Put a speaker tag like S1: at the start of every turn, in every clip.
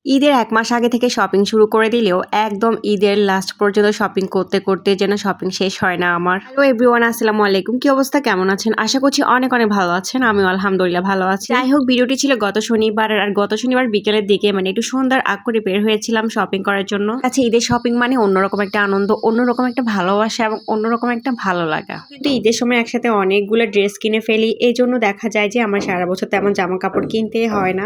S1: ঈদের ১ মাস আগে থেকে শপিং শুরু করে দিলেও একদম ঈদের লাস্ট পর্যন্ত শপিং করতে, করতে যেন শপিং শেষ হয় না আমার। হ্যালো এভরিওয়ান, আসসালামু আলাইকুম। কি অবস্থা? কেমন আছেন? আশা করছি অনেক, অনেক ভালো আছেন। আমিও আলহামদুলিল্লাহ ভালো আছি। যাই হোক, ভিডিওটি ছিল গত শনিবার, আর গত শনিবার বিকেলের দিকে মানে একটু সন্ধ্যার আগ করে বের হয়েছিলাম শপিং করার জন্য। আচ্ছা, ঈদের শপিং মানে অন্যরকম একটা আনন্দ, অন্যরকম একটা ভালোবাসা এবং অন্যরকম একটা ভালো লাগা। কিন্তু ঈদের সময় একসাথে অনেকগুলো ড্রেস কিনে ফেলি, এই জন্য দেখা যায় যে আমার সারা বছর তেমন জামা কাপড় কিনতে হয় না।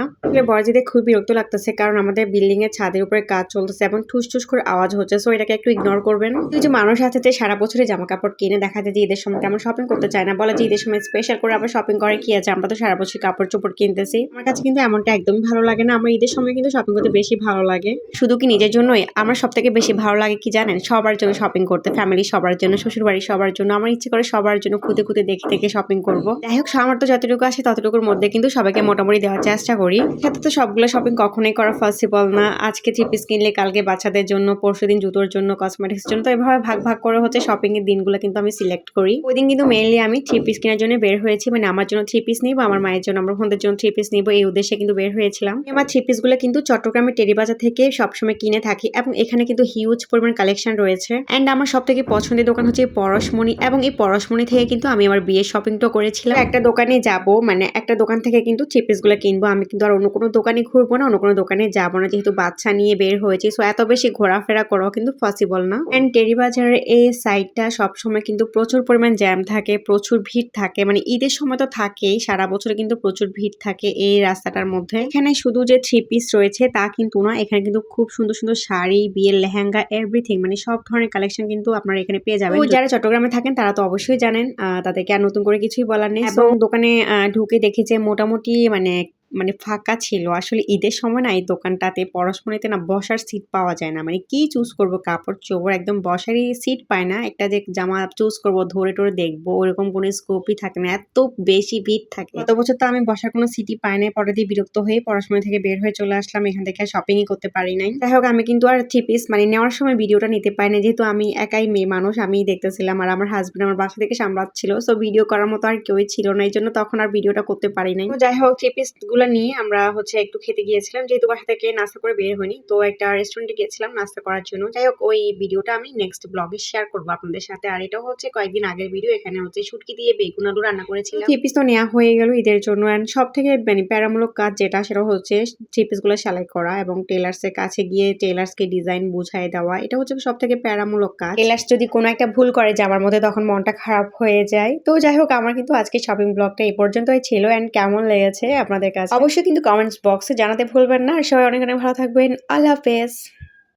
S1: বড়দিতে খুব বিরক্ত লাগতেছে, কারণ আমাদের বিল্ডিং এর ছাদের উপরে কাজ চলতেছে এবং ঠুস ঠুস করে আওয়াজ হচ্ছে, সো এটাকে একটু ইগনোর করবেন। কিছু মানুষ আছে যে সারা বছরে জামা কাপড় কিনে দেখা যায় যে ঈদের সময় তেমন শপিং করতে চায় না, বলে যে ঈদের সময় স্পেশাল করে আবার শপিং করে কি আছে, আমরা তো সারা বছর কাপড় চোপড় কিনতেছি। আমার কাছে কিন্তু এমনটা একদমই ভালো লাগে না। আমার ঈদের সময় কিন্তু শপিং করতে বেশি ভালো লাগে। শুধু কি নিজের জন্যই, আমার সব থেকে বেশি ভালো লাগে কি জানেন? সবার জন্য শপিং করতে, ফ্যামিলি সবার জন্য, শ্বশুর বাড়ির সবার জন্য। আমার ইচ্ছে করে সবার জন্য খুদে খুদে দেখে দেখে শপিং করবো। যাই হোক, আমার তো যতটুকু আসে ততটুকুর মধ্যে কিন্তু সবাইকে মোটামুটি দেওয়ার চেষ্টা করি। সাথে তো সবগুলো শপিং কখনোই করা পসিবল না। আজকে থ্রি পিস কিনলে কালকে বাচ্চাদের জন্য, পরশুদিন জুতোর জন্য, কসমেটিক্স জন্য। তো এভাবে ভাগ ভাগ করে হচ্ছে শপিং এর দিনগুলো কিন্তু আমি সিলেক্ট করি। ওই দিন কিন্তু মেইনলি আমি থ্রি পিস কেনার জন্য বের হয়েছি, মানে আমার জন্য থ্রি পিস নিবো, আমার মায়ের জন্য, আমার বোনদের জন্য থ্রি পিস নিবো, এই উদ্দেশ্যে কিন্তু বের হয়েছিলাম। আমার থ্রি পিস গুলো কিন্তু চট্টগ্রামের টেরি বাজার থেকে সবসময় কিনে থাকি এবং এখানে কিন্তু হিউজ পরিমাণ কালেকশন রয়েছে। এন্ড আমার সব থেকে পছন্দের দোকান হচ্ছে পরশমণি, এবং এই পরশমণি থেকে কিন্তু আমি আমার বিয়ের শপিংটা করেছিলাম। একটা দোকানে যাব, মানে একটা দোকান থেকে কিন্তু থ্রি পিস গুলো কিনবো। আমি কিন্তু আর অন্য কোনো দোকানে ঘুরবো না, অন্য কোনো দোকানে যাবো না, যেহেতু বাচ্চা নিয়ে বের হয়েছি। সো এত বেশি ঘোরাফেরা করাও কিন্তু পসিবল না। এন্ড টেরি বাজারের এই সাইডটা সবসময় কিন্তু প্রচুর পরিমাণ জ্যাম থাকে, প্রচুর ভিড় থাকে, মানে ঈদের সময় তো থাকেই, সারা বছরে কিন্তু প্রচুর ভিড় থাকে এই রাস্তাটার মধ্যে। এখানে শুধু যে থ্রি পিস রয়েছে তা কিন্তু না, এখানে কিন্তু খুব সুন্দর সুন্দর শাড়ি, বিয়ের লেহেঙ্গা, এভরিথিং, মানে সব ধরনের কালেকশন কিন্তু আপনারা এখানে পেয়ে যাবেন। যারা চট্টগ্রামে থাকেন তারা তো অবশ্যই জানেন, তাদেরকে আর নতুন করে কিছুই বলার নেই। এবং দোকানে ঢুকে দেখি যে মোটামুটি মানে মানে ফাঁকা ছিল। আসলে ঈদের সময় না এই দোকানটাতে, পরশমণিতে না বসার সিট পাওয়া যায় না। মানে কি চুজ করব, কাপড় চোপড় একদম বসারই সিট পায় না। একটা যে জামা চুজ করব, ধরে টরে দেখবো, ওরকম কোনো স্কোপই থাকে না, এত বেশি ভিড় থাকে। গত বছর তো আমি বসার কোনো সিটই পাই নাই, পরে দিয়ে বিরক্ত হয়ে পরশমণি থেকে বের হয়ে চলে আসলাম। এখান থেকে শপিংই করতে পারি নাই। যাই হোক, আমি কিন্তু আর থ্রি পিস মানে নেওয়ার সময় ভিডিওটা নিতে পারি না, যেহেতু আমি একাই মেয়ে মানুষ, আমি দেখতেছিলাম আর আমার হাজবেন্ড আমার বাসা থেকে সামলাচ্ছিল। সো ভিডিও করার মতো আর কেউই ছিল না, এই জন্য তখন আর ভিডিওটা করতে পারি নাই। যাই হোক, থ্রি পিস গুলো নিয়ে আমরা হচ্ছে একটু খেতে গিয়েছিলাম, যেহেতু বাসা থেকে নাস্তা করে বের হইনি, তো একটা রেস্টুরেন্টে গিয়েছিলাম নাস্তা করার জন্য। যাই হোক, ওই ভিডিওটা আমি নেক্সট ব্লগে শেয়ার করবো আপনাদের সাথে। আর এটা হচ্ছে কয়েকদিন আগের ভিডিও। এখানে হচ্ছে শুটকি দিয়ে বেগুন আলু রান্না করেছিলাম। থ্রি পিস তো নেওয়া হয়ে গেল ঈদের জন্য। এন্ড সব থেকে মানে প্যারামূলক কাজ যেটা, সেটা হচ্ছে থ্রি পিস গুলো সেলাই করা এবং টেলার্স এর কাছে গিয়ে টেলার্স কে ডিজাইন বুঝাই দেওয়া। এটা হচ্ছে সব থেকে প্যারামূলক কাজ। টেলার্স যদি কোনো একটা ভুল করে জামার মধ্যে, তখন মনটা খারাপ হয়ে যায়। তো যাই হোক, আমার কিন্তু আজকে শপিং ব্লগটা এই পর্যন্তই ছিল। এন্ড কেমন লেগেছে আপনাদের কাছে অবশ্যই কিন্তু কমেন্টস বক্সে জানাতে ভুলবেন না। আর সবাই অনেক অনেক ভালো থাকবেন। আল্লাহ হাফেজ।